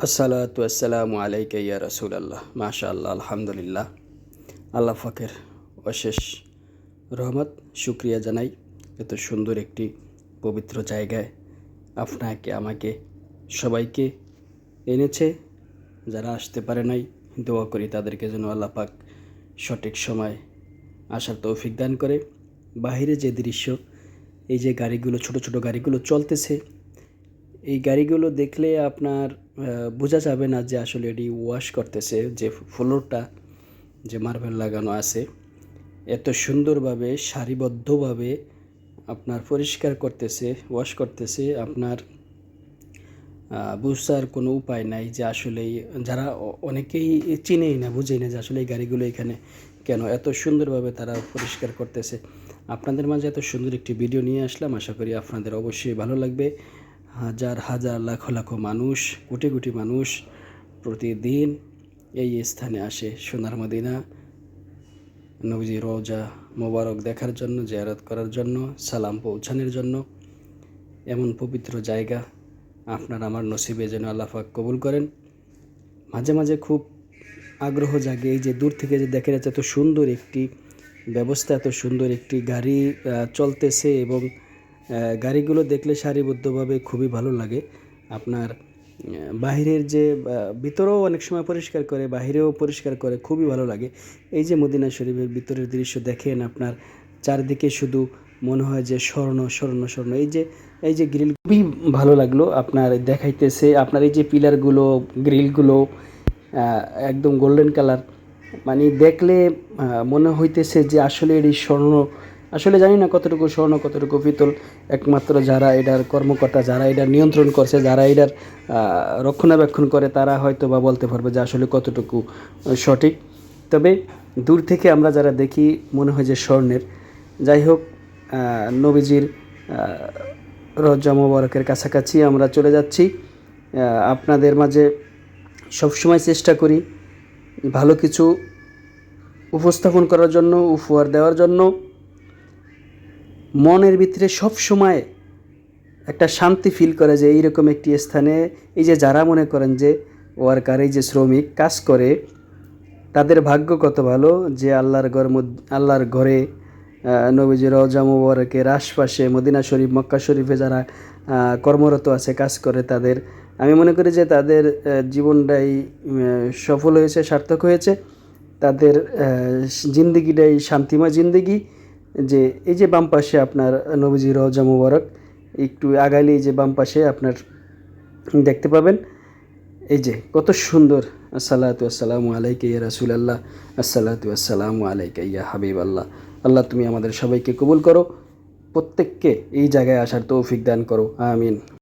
আসসালাতু আসসালামু আলাইকা ইয়া রাসূলাল্লাহ। মাশাআল্লাহ, আলহামদুলিল্লাহ। আল্লাহ পাকের অশেষ রহমত, শুকরিয়া জানাই এত সুন্দর একটি পবিত্র জায়গায় আপনাকে আমাকে সবাইকে এনেছে। যারা আসতে পারে নাই, দোয়া করি তাদেরকে যেন আল্লাহ পাক সঠিক সময় আসার তৌফিক দান করে। বাহিরে যে দৃশ্য, এই যে গাড়িগুলো, ছোট ছোট গাড়িগুলো চলতেছে, এই গাড়িগুলো দেখলে আপনার বোঝা যাবে না যে আসলে এটি ওয়াশ করতেছে। যে ফ্লোরটা, যে মার্বেল লাগানো আছে, এত সুন্দরভাবে সারিবদ্ধভাবে আপনার পরিষ্কার করতেছে, ওয়াশ করতেছে। আপনার বুঝার কোনো উপায় নাই যে আসলে যারা অনেকেই চিনেই না, বুঝেই না যে আসলে এই গাড়িগুলো এখানে কেন এত সুন্দরভাবে তারা পরিষ্কার করতেছে। আপনাদের মাঝে এত সুন্দর একটি ভিডিও নিয়ে আসলাম, আশা করি আপনাদের অবশ্যই ভালো লাগবে। হাজার হাজার লাখ লাখ মানুষ, কোটি কোটি মানুষ প্রতিদিন এই স্থানে আসে সোনার মদিনা নবীজি রওজা মোবারক দেখার জন্য, জিয়ারত করার জন্য, সালাম পৌঁছানোর জন্য। এমন পবিত্র জায়গা আপনার আমার নসিবে যেন আল্লাহ পাক কবুল করেন। মাঝে মাঝে খুব আগ্রহ জাগে, এই যে দূর থেকে যে দেখা যাচ্ছে এত সুন্দর একটি ব্যবস্থা, এত সুন্দর একটি গাড়ি চলতেছে, এবং গাড়িগুলো দেখলে সারিবদ্ধভাবে খুবই ভালো লাগে। আপনার বাহিরের যে ভিতরেও অনেক সময় পরিষ্কার করে, বাহিরেও পরিষ্কার করে, খুবই ভালো লাগে। এই যে মদিনা শরীফের ভিতরের দৃশ্য দেখেন, আপনার চারদিকে শুধু মনে হয় যে স্বর্ণ স্বর্ণ স্বর্ণ। এই যে গ্রিল খুবই ভালো লাগলো আপনার দেখাইতেছে। আপনার এই যে পিলারগুলো, গ্রিলগুলো একদম গোল্ডেন কালার, মানে দেখলে মনে হইতেছে যে আসলে এটি স্বর্ণ। আসলে জানি না কতটুকু স্বর্ণ কতটুকু পিতল, একমাত্র যারা এটার কর্মকর্তা, যারা এটা নিয়ন্ত্রণ করছে, যারা এটার রক্ষণাবেক্ষণ করে, তারা হয়তো বা বলতে পারবে যে আসলে কতটুকু সঠিক। তবে দূর থেকে আমরা যারা দেখি মনে হয় যে স্বর্ণের। যাই হোক, নবীজির রওজা মোবারকের কাছাকাছি আমরা চলে যাচ্ছি। আপনাদের মাঝে সবসময় চেষ্টা করি ভালো কিছু উপস্থাপন করার জন্য, উপহার দেওয়ার জন্য। মনের ভিতরে সব সময় একটা শান্তি ফিল করে যে এইরকম একটি স্থানে এই যে যারা মনে করেন যে ওয়ার্কার, এই যে শ্রমিক কাজ করে, তাদের ভাগ্য কত ভালো যে আল্লাহর ঘরে নবীজি রওজা মুবারকের আশপাশে মদিনা শরীফ, মক্কা শরীফে যারা কর্মরত আছে, কাজ করে, তাদের আমি মনে করি যে তাদের জীবনটাই সফল হয়েছে, সার্থক হয়েছে। তাদের জিন্দিগিটাই শান্তিময় জিন্দিগি। যে এই যে বাম পাশে আপনার নবীজি রওজা মুবারক, একটু আগাইলেই যে বাম পাশে আপনার দেখতে পাবেন এই যে কত সুন্দর। আসসালাতু আসসালামু আলাইকা ইয়া রাসূলুল্লাহ, আসসালাতু আসসালামু আলাইকা ইয়া হাবিবাল্লাহ। আল্লাহ তুমি আমাদের সবাইকে কবুল করো, প্রত্যেককে এই জায়গায় আসার তৌফিক দান করো, আমিন।